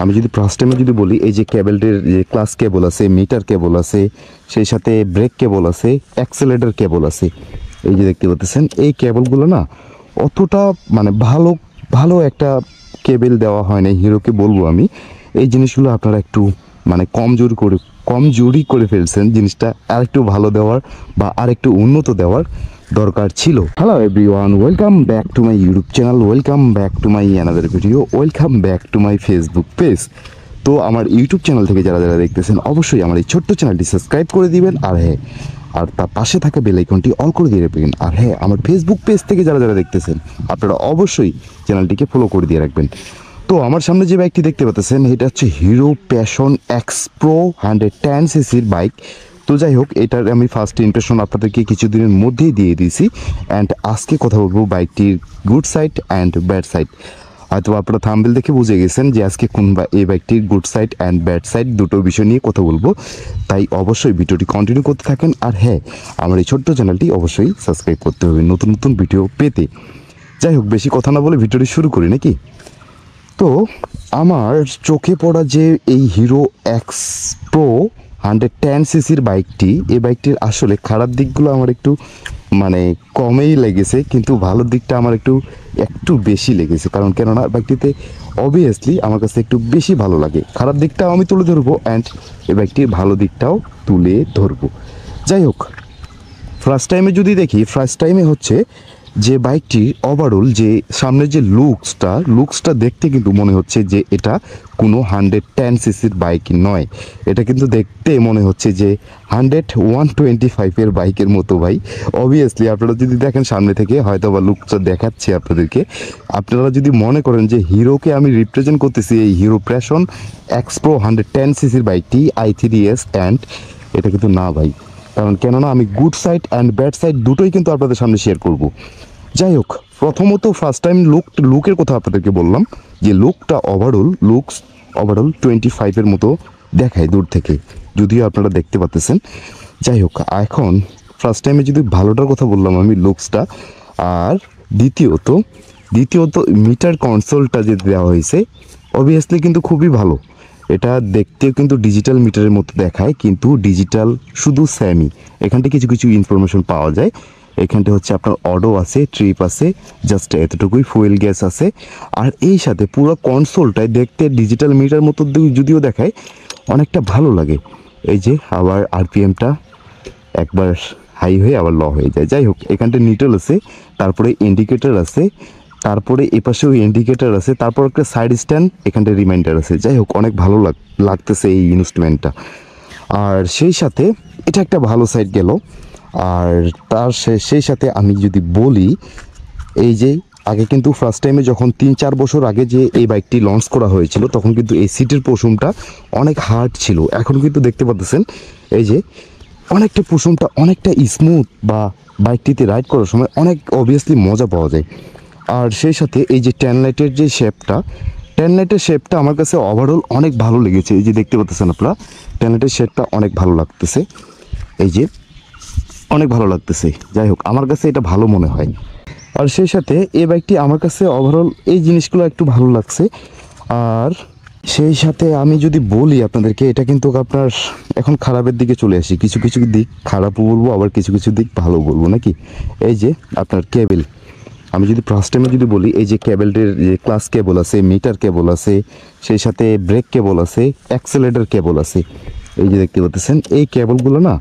আমি যদি ফার্স্ট টাইমে যদি বলি, এই যে কেবলটির যে ক্লাস কেবল আছে, মিটার কেবল আছে, সেই সাথে ব্রেক কেবল আছে, অ্যাক্সেলেটর কেবল আছে। এই যে দেখতে পাচ্ছেন এই কেবলগুলো না অতটা মানে ভালো ভালো একটা কেবল দেওয়া হয় না হিরোকে বলবো আমি। এই জিনিসগুলো আপনারা একটু মানে কমজোরি করে ফেলছেন। জিনিসটা আরেকটু ভালো দেওয়ার বা আরেকটু উন্নত দেওয়ার দরকার ছিল। Hello everyone, welcome back to my YouTube channel, welcome back to my another video, welcome back to my Facebook page. তো আমার ইউটিউব চ্যানেল থেকে যারা যারা দেখতেছেন অবশ্যই আমার এই ছোট্ট চ্যানেলটি সাবস্ক্রাইব করে দিবেন, আর তার পাশে থাকা বেল আইকনটি অল করে দিয়ে রাখবেন। আর হ্যাঁ, আমার ফেসবুক পেজ থেকে যারা যারা দেখতেছেন আপনারা অবশ্যই চ্যানেলটিকে ফলো করে দিয়ে রাখবেন। তো আমার সামনে যে বাইকটি দেখতে পাচ্ছেন এটা হচ্ছে হিরো প্যাশন এক্স প্রো 110 সিসির বাইক। তো যাই হোক, এটার আমি ফার্স্ট ইমপ্রেশন আপনাদেরকে কিছুদিনের মধ্যেই দিয়ে দিয়েছি। অ্যান্ড আজকে কথা বলবো বাইকটির good side and bad side. হয়তো আপনারা থাম্বনেল দেখে বুঝে গেছেন যে আজকে এই বাইকটির good side and bad side দুটো বিষয় নিয়ে কথা বলবো। তাই অবশ্যই ভিডিওটি কন্টিনিউ করতে থাকেন। আর হ্যাঁ, আমার এই ছোট্ট চ্যানেলটি অবশ্যই সাবস্ক্রাইব করতে হবে নতুন নতুন ভিডিও পেতে। যাই হোক, বেশি কথা না বলে ভিডিওটি শুরু করি নাকি। তো আমার চোখে পড়া যে এই হিরো এক্স প্রো 110 সিসির বাইকটি, এই বাইকটির আসলে খারাপ দিকগুলো আমার একটু মানে কমেই লেগেছে, কিন্তু ভালো দিকটা আমার একটু বেশি লেগেছে। কারণ কেননা বাইকটিতে অবভিয়াসলি আমার কাছে একটু বেশি ভালো লাগে। খারাপ দিকটাও আমি তুলে ধরবো অ্যান্ড এই বাইকটির ভালো দিকটাও তুলে ধরবো। যাই হোক, ফার্স্ট টাইমে যদি দেখি, ফার্স্ট টাইমে হচ্ছে যে বাইকটির ওভারঅল যে সামনের যে লুকসটা দেখতে কিন্তু মনে হচ্ছে যে এটা কোনো 110 সিসির বাইক নয়। এটা কিন্তু দেখতে মনে হচ্ছে যে 125-এর বাইকের মতো ভাই। অবভিয়াসলি আপনারা যদি দেখেন সামনে থেকে, হয়তো বা লুকসটা দেখাচ্ছে আপনাদেরকে, আপনারা যদি মনে করেন যে হিরোকে আমি রিপ্রেজেন্ট করতেছি এই হিরো প্যাশন এক্স প্রো 110 সিসির বাইকটি i3s, অ্যান্ড এটা কিন্তু না ভাই। কারণ কেননা আমি good side and bad side দুটোই কিন্তু আপনাদের সামনে শেয়ার করব। যাই হোক, প্রথমত ফার্স্ট টাইম লুকের কথা আপনাদেরকে বললাম যে ওভারঅল 25-এর মতো দেখায় দূর থেকে, যদিও আপনারা দেখতে পাচ্ছেন। যাই হোক, এখন ফার্স্ট টাইমে যদি ভালোটার কথা বললাম আমি লুকসটা, আর দ্বিতীয়ত মিটার কনসোলটা যে দেওয়া হয়েছে অবভিয়াসলি কিন্তু খুবই ভালো। এটা দেখতেও কিন্তু ডিজিটাল মিটারের মতো দেখায়, কিন্তু ডিজিটাল শুধু স্যামই। এখানটা কিছু কিছু ইনফরমেশন পাওয়া যায়। এখানটা হচ্ছে আপনার অডো আছে, ট্রিপ আছে, জাস্ট এতটুকুই, ফুয়েল গ্যাস আছে। আর এই সাথে পুরো কনসোলটায় দেখতে ডিজিটাল মিটার মতো যদিও দেখায়, অনেকটা ভালো লাগে। এই যে আবার আরপিএমটা একবার হাই হয়ে আবার ল হয়ে যায়। যাই হোক, এখানটা নিউট্রাল আছে, তারপরে ইন্ডিকেটর আছে, তারপরে এপাশেও ইন্ডিকেটর আছে, তারপর একটা সাইড স্ট্যান্ড, এখানটা রিমাইন্ডার আছে। যাই হোক, অনেক ভালো লাগতেছে এই ইনস্ট্রুমেন্টটা। আর সেই সাথে এটা একটা ভালো সাইড গেল। আর সেই সাথে আমি যদি বলি, এই যে আগে কিন্তু ফার্স্ট টাইমে যখন 3-4 বছর আগে যে এই বাইকটি লঞ্চ করা হয়েছিল, তখন কিন্তু এই সিটের পশমটা অনেক হার্ড ছিল। এখন কিন্তু দেখতে পাচ্ছেন এই যে অনেকটা পশমটা অনেকটা স্মুথ, বা বাইকটিতে রাইড করার সময় অনেক অবভিয়াসলি মজা পাওয়া যায়। আর সেই সাথে এই যে ট্যান লাইটের শেপটা আমার কাছে ওভারঅল অনেক ভালো লেগেছে। এই যে দেখতে পাচ্ছেন আপনারা, ট্যান লাইটের শেপটা অনেক ভালো লাগতেছে, এই যে অনেক ভালো লাগতেছে। যাই হোক, আমার কাছে এটা ভালো মনে হয়। আর সেই সাথে এই বাইকটি আমার কাছে ওভারঅল এই জিনিসগুলো একটু ভালো লাগছে। আর সেই সাথে আমি যদি বলি আপনাদেরকে, এটা কিন্তু আপনার এখন খারাপের দিকে চলে আসি। কিছু কিছু দিক খারাপও বলবো, আবার কিছু কিছু দিক ভালো বলবো নাকি। এই যে আপনার কেবল, আমি যদি ফার্স্ট টাইমে যদি বলি, এই যে কেবলটির যে ক্লাস কেবল আছে, মিটার কেবল আছে, সেই সাথে ব্রেক কেবল আছে, অ্যাক্সেলেটর কেবল আছে। এই যে দেখতে পাচ্ছেন এই কেবলগুলো না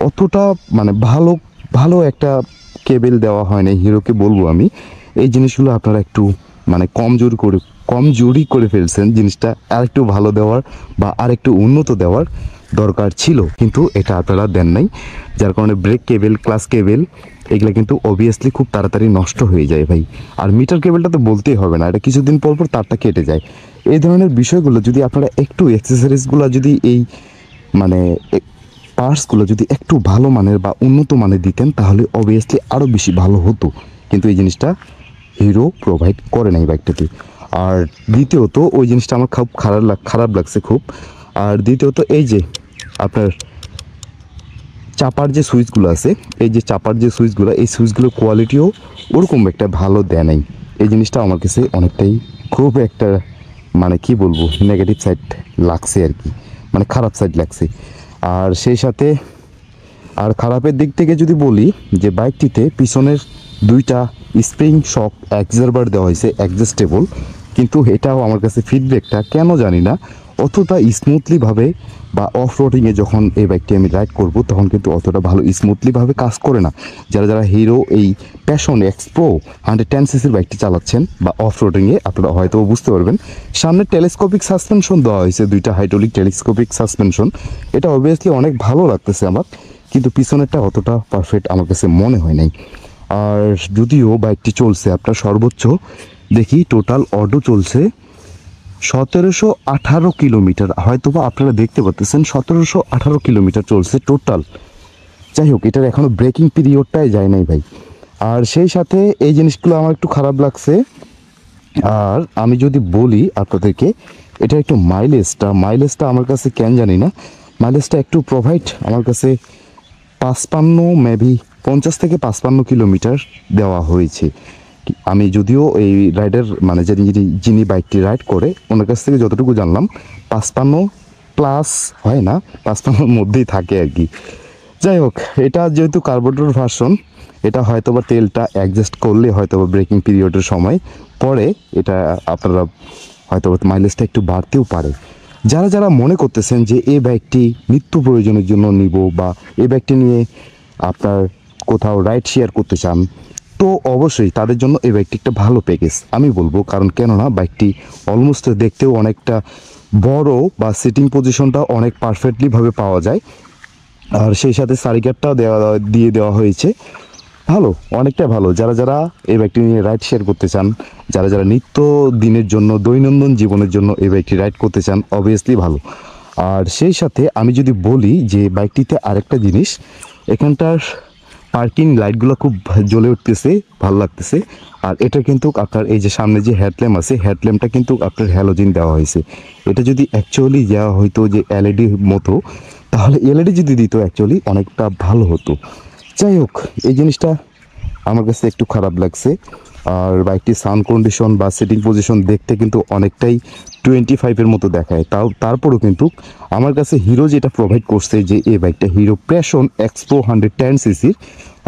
অতটা মানে ভালো একটা কেবল দেওয়া হয় না হিরোকে বলবো আমি। এই জিনিসগুলো আপনারা একটু মানে কমজোরি করে ফেলছেন। জিনিসটা আরেকটু ভালো দেওয়ার বা আরেকটু উন্নত দেওয়ার দরকার ছিল, কিন্তু এটা আপনারা দেন নাই। যার কারণে ব্রেক কেবল, ক্লাস কেবল এগুলো কিন্তু অবভিয়াসলি খুব তাড়াতাড়ি নষ্ট হয়ে যায় ভাই। আর মিটার কেবলটা তো বলতেই হবে না, এটা কিছুদিন পর তারটা কেটে যায়। এই ধরনের বিষয়গুলো যদি আপনারা একটু অ্যাক্সেসরিজগুলো যদি এই মানে পার্টসগুলো যদি একটু ভালো মানের বা উন্নত মানের দিতেন, তাহলে অবভিয়াসলি আরও বেশি ভালো হতো। কিন্তু এই জিনিসটা হিরো প্রোভাইড করে নাই বাইকটাতে। আর দ্বিতীয়ত ওই জিনিসটা আমার খুব খারাপ লাগছে খুব। আর দ্বিতীয়ত এই যে আপনার চাপার যে সুইচগুলো আছে, এই সুইচগুলোর কোয়ালিটিও ওরকম একটা ভালো দেয় নাই। এই জিনিসটা আমার কাছে অনেকটাই খুব একটা মানে কি বলবো, নেগেটিভ সাইড লাগছে আর কি, মানে খারাপ সাইড লাগছে। আর সেই সাথে আর খারাপের দিক থেকে যদি বলি যে বাইকটিতে পিছনের দুইটা স্প্রিং শক অ্যাবজর্বার দেওয়া হয়েছে অ্যাডজাস্টেবল, কিন্তু এটাও আমার কাছে ফিডব্যাকটা কেন জানি না অতটা স্মুথলিভাবে বা অফ রোডিংয়ে যখন এই বাইকটি আমি রাইড করব তখন কিন্তু অতটা ভালো স্মুথলিভাবে কাজ করে না। যারা যারা হিরো এই প্যাশন এক্স প্রো 110 সিসির বাইকটি চালাচ্ছেন বা অফ রোডিংয়ে আপনারা হয়তো বুঝতে পারবেন। সামনে টেলিস্কোপিক সাসপেনশন দেওয়া হয়েছে, দুইটা হাইড্রোলিক টেলিস্কোপিক সাসপেনশন, এটা অবভিয়াসলি অনেক ভালো লাগতেছে আমার, কিন্তু পিছনেরটা অতটা পারফেক্ট আমার কাছে মনে হয় নাই। আর যদিও বাইকটি চলছে আপনার সর্বোচ্চ দেখি টোটাল অটো চলছে 1718 কিলোমিটার, হয়তো বা আপনারা দেখতে পাচ্ছেন 1718 কিলোমিটার চলছে টোটাল। যাই হোক, এটার এখনও ব্রেকিং পিরিয়ডটাই যায় নাই ভাই। আর সেই সাথে এই জিনিসগুলো আমার একটু খারাপ লাগছে। আর আমি যদি বলি আপনাদেরকে এটা একটু মাইলেজটা আমার কাছে কেন জানি না, মাইলেজটা একটু প্রোভাইড আমার কাছে 55 মেবি 50 থেকে 55 কিলোমিটার দেওয়া হয়েছে। আমি যদিও এই রাইডার মানে যিনি বাইকটি রাইড করে ওনার কাছ থেকে যতটুকু জানলাম 55 প্লাস হয় না, 55 মধ্যেই থাকে আর কি। যাই হোক, এটা যেহেতু কার্বোরেটর ভার্সন, এটা হয়তো বা তেলটা অ্যাডজাস্ট করলে হয়তো বা ব্রেকিং পিরিয়ডের সময় পরে এটা আপনারা হয়তো মাইলেজটা একটু বাড়তেও পারে। যারা যারা মনে করতেছেন যে এই বাইকটি নিত্য প্রয়োজনের জন্য নিব বা এই বাইকটি নিয়ে আপনার কোথাও রাইড শেয়ার করতে চান, তো অবশ্যই তাদের জন্য এই বাইকটি একটা ভালো প্যাকেজ আমি বলবো। কারণ কেননা বাইকটি অলমোস্ট দেখতেও অনেকটা বড় বা সিটিং পজিশনটা অনেক পারফেক্টলিভাবে পাওয়া যায়। আর সেই সাথে সারিকারটাও দিয়ে দেওয়া হয়েছে, ভালো, অনেকটা ভালো। যারা যারা এই বাইকটি নিয়ে রাইড শেয়ার করতে চান, যারা যারা নিত্য দিনের জন্য দৈনন্দিন জীবনের জন্য এই বাইকটি রাইড করতে চান, অবভিয়াসলি ভালো। আর সেই সাথে আমি যদি বলি যে বাইকটিতে আরেকটা জিনিস, এখানটার পার্কিং লাইটগুলো খুব জ্বলে উঠতেছে, ভালো লাগতেছে। আর এটা কিন্তু আপনার এই যে সামনে যে হেডল্যাম্প আছে, হেডল্যাম্পটা কিন্তু আপনার হ্যালোজিন দেওয়া হয়েছে। এটা যদি অ্যাকচুয়ালি দেওয়া হইতো যে এলইডি মতো, তাহলে এলইডি যদি দিত অ্যাকচুয়ালি অনেকটা ভালো হতো। যাই হোক, এই জিনিসটা আমার কাছে একটু খারাপ লাগছে। আর বাইকটির সাউন্ড কন্ডিশন বা সিটিং পজিশন দেখতে কিন্তু অনেকটাই 25-এর মতো দেখায়, তারপরও কিন্তু আমার কাছে হিরো যেটা প্রোভাইড করছে যে এই বাইকটা হিরো প্যাশন এক্স প্রো 110 সিসির,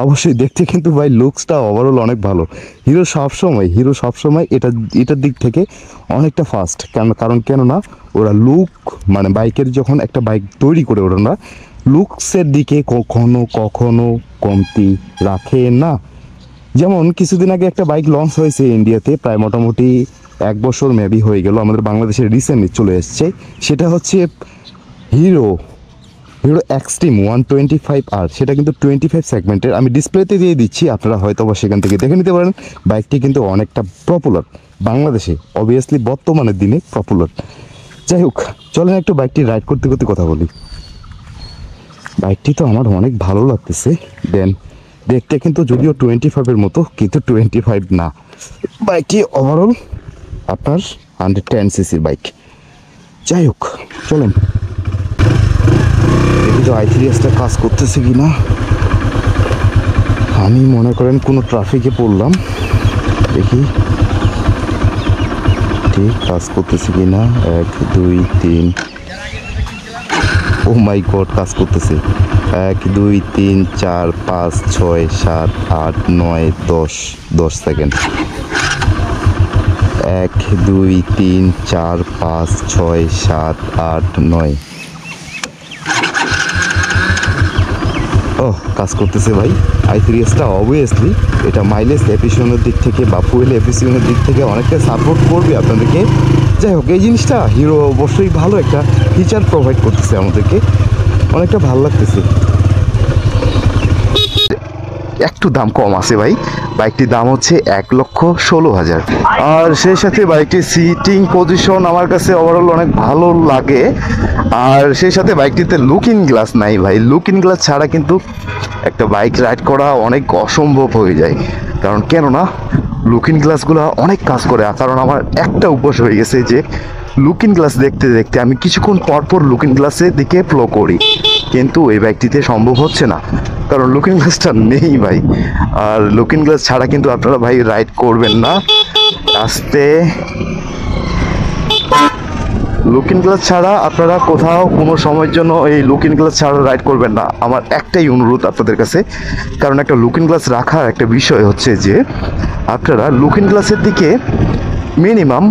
অবশ্যই দেখতে কিন্তু ভাই লুকসটা ওভারঅল অনেক ভালো। হিরো সবসময় এটার দিক থেকে অনেকটা ফাস্ট, কারণ কেননা ওরা লুক মানে বাইকের যখন একটা বাইক তৈরি করে ওরা লুকসের দিকে কখনো কমতি রাখে না। যেমন কিছুদিন আগে একটা বাইক লঞ্চ হয়েছে ইন্ডিয়াতে, প্রায় মোটামুটি 1 বছর মেবি হয়ে গেল, আমাদের বাংলাদেশে রিসেন্টলি চলে এসছে। সেটা হচ্ছে হিরো এক্সট্রিম 125R, সেটা কিন্তু 25 সেগমেন্টের। আমি ডিসপ্লেতে দিয়ে দিচ্ছি, আপনারা হয়তো বা সেখান থেকে দেখে নিতে পারেন। বাইকটি কিন্তু অনেকটা পপুলার বাংলাদেশে, অবভিয়াসলি বর্তমানের দিনে পপুলার। যাই হোক, চলেন একটু বাইকটি রাইড করতে করতে কথা বলি। বাইকটি তো আমার অনেক ভালো লাগতেছে। দেন দেখতে কিন্তু যদিও 25-এর মতো, কিন্তু 25 না। বাইকটি ওভারঅল আপনার 110 সিসির বাইক। যাই হোক, চলেন দেখি তো i3sটা কাজ করতেছে কি না। আমি মনে করেন কোনো ট্রাফিকে পড়লাম, দেখি ঠিক কাজ করতেছে কি না। 1 2 3, ও মাই গড, কাজ করতেছে। 1 2 3 4 5 6 7 8 9 10 সেকেন্ড। 1 2 3 4 5 6 7 8 9। ও কাজ করতেছে ভাই। i3sটা অবভিয়াসলি এটা মাইলেজ এফিসিয়েন্সির দিক থেকে বা ফুয়েল এফিসিয়েন্সির দিক থেকে অনেকটা সাপোর্ট করবে আপনাদেরকে। যাই হোক, এই জিনিসটা হিরো অবশ্যই ভালো একটা ফিচার প্রোভাইড করতেছে আমাদেরকে, অনেকটা ভালো লাগতেছে। একটু দাম কম আছে ভাই, বাইকটির দাম হচ্ছে 1,16,000। আর সেই সাথে বাইকটির সিটিং পজিশন আমার কাছে ওভারঅল অনেক ভালো লাগে। আর সেই সাথে বাইকটিতে লুকিং গ্লাস নাই ভাই, লুকিং গ্লাস ছাড়া কিন্তু একটা বাইক রাইড করা অনেক অসম্ভব হয়ে যায়। কারণ কেননা লুকিং গ্লাসগুলো অনেক কাজ করে। কারণ আমার একটা অভ্যাস হয়ে গেছে যে লুকিং গ্লাস দেখতে দেখতে আমি কিছুক্ষণ পরপর লুকিং গ্লাসের দিকে ফ্লো করি, কিন্তু এই বাইকটিতে সম্ভব হচ্ছে না, কারণ লুকিং গ্লাসটা নেই ভাই। আর লুকিং গ্লাস ছাড়া কিন্তু আপনারা ভাই রাইড করবেন না। আস্তে লুকিং গ্লাস ছাড়া আপনারা কোথাও কোনো সময়ের জন্য এই লুকিং গ্লাস ছাড়া রাইড করবেন না। আমার একটাই অনুরোধ আপনাদের কাছে, কারণ একটা লুকিং গ্লাস রাখার একটা বিষয় হচ্ছে যে আপনারা লুকিং গ্লাসের দিকে মিনিমাম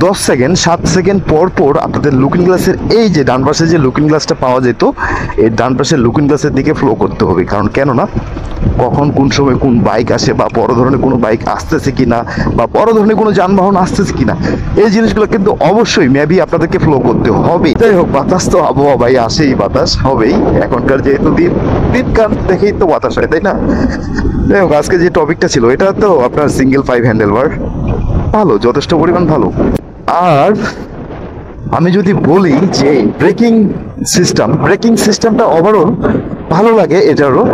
10 সেকেন্ড 7 সেকেন্ড পর পর আপনাদের লুকিং গ্লাসের এই যে ডান পাশে যে লুকিং গ্লাসটা পাওয়া যেত, এই ডান পাশের লুকিং গ্লাসের দিকে ফ্লো করতে হবে। কারণ কেননা কখন কোন সময় কোন বাইক আসে বা বড় ধরনের কোনো বাইক আসতেছে কিনা বা বড় ধরনের কোনো যানবাহন আসতেছে কিনা, এই জিনিসগুলো কিন্তু অবশ্যই মেবি আপনাদেরকে ফ্লো করতে হবে। যাই হোক, বাতাস তো আবহাওয়া ভাই, আসেই বাতাস হবেই এখনকার, যেহেতু দিনকাল দেখেই তো বাতাস হয়, তাই না? যাই হোক, আজকে যে টপিকটা ছিল এটা তো আপনার সিঙ্গেল 5 হ্যান্ডেল বার ভালো, যথেষ্ট পরিমাণ ভালো। আর আমি যদি বলি যে ব্রেকিং সিস্টেমটা ওভারঅল ভালো লাগে, এটারও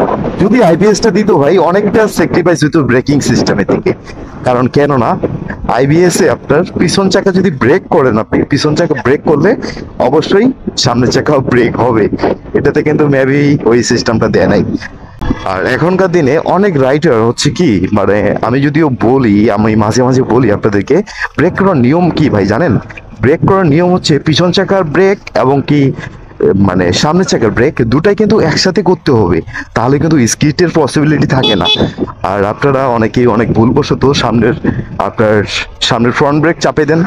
যদি আইবিএসটা দিত ভাই, অনেকটা স্যাক্রিফাইস হতো ব্রেকিং সিস্টেমের থেকে। কারণ কেননা আইবিএস এ আপনার পিছন চাকা যদি ব্রেক করেন, আপনি পিছন চাকা ব্রেক করলে অবশ্যই সামনের চাকাও ব্রেক হবে, এটাতে কিন্তু মেবি ওই সিস্টেমটা দেয় নাই। আর এখনকার দিনে অনেক রাইডার হচ্ছে কি, মানে আমি যদিও বলি, আমি মাঝে মাঝে বলি আপনাদেরকে, ব্রেক করার নিয়ম কি ভাই জানেন? ব্রেক করার নিয়ম হচ্ছে পিছন চাকার ব্রেক এবং কি মানে সামনের চাকার ব্রেক দুটাই কিন্তু একসাথে করতে হবে, তাহলে কিন্তু স্কিটের পসিবিলিটি থাকে না। আর আপনারা অনেকেই অনেক ভুলবশত আপনার সামনের ফ্রন্ট ব্রেক চাপে দেন,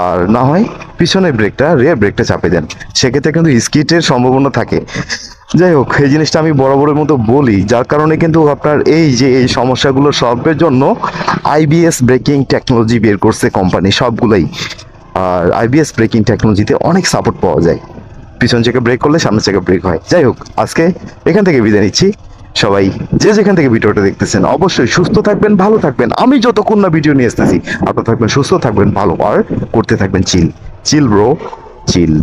আর না হয় পিছনের ব্রেকটা, রিয়ার ব্রেকটা চাপে দেন, সেক্ষেত্রে কিন্তু স্কিটের সম্ভাবনা থাকে। যাই হোক, এই জিনিসটা আমি বরাবরের মতো বলি, যার কারণে কিন্তু আপনার এই যে এই সমস্যাগুলো সলভের জন্য আইবিএস ব্রেকিং টেকনোলজি বের করছে কোম্পানি সবগুলোই। আর আইবিএস ব্রেকিং টেকনোলজিতে অনেক সাপোর্ট পাওয়া যায়, পিছন থেকে ব্রেক করলে সামনে থেকে ব্রেক হয়। যাই হোক, আজকে এখান থেকে বিদায় নিচ্ছি। সবাই যে যেখান থেকে ভিডিওটা দেখতেছেন অবশ্যই সুস্থ থাকবেন, ভালো থাকবেন। আমি যতক্ষণ না ভিডিও নিয়ে আসতেছি আপনারা থাকবেন সুস্থ থাকবেন, ভালো আর করতে থাকবেন চিল ব্রো চিল।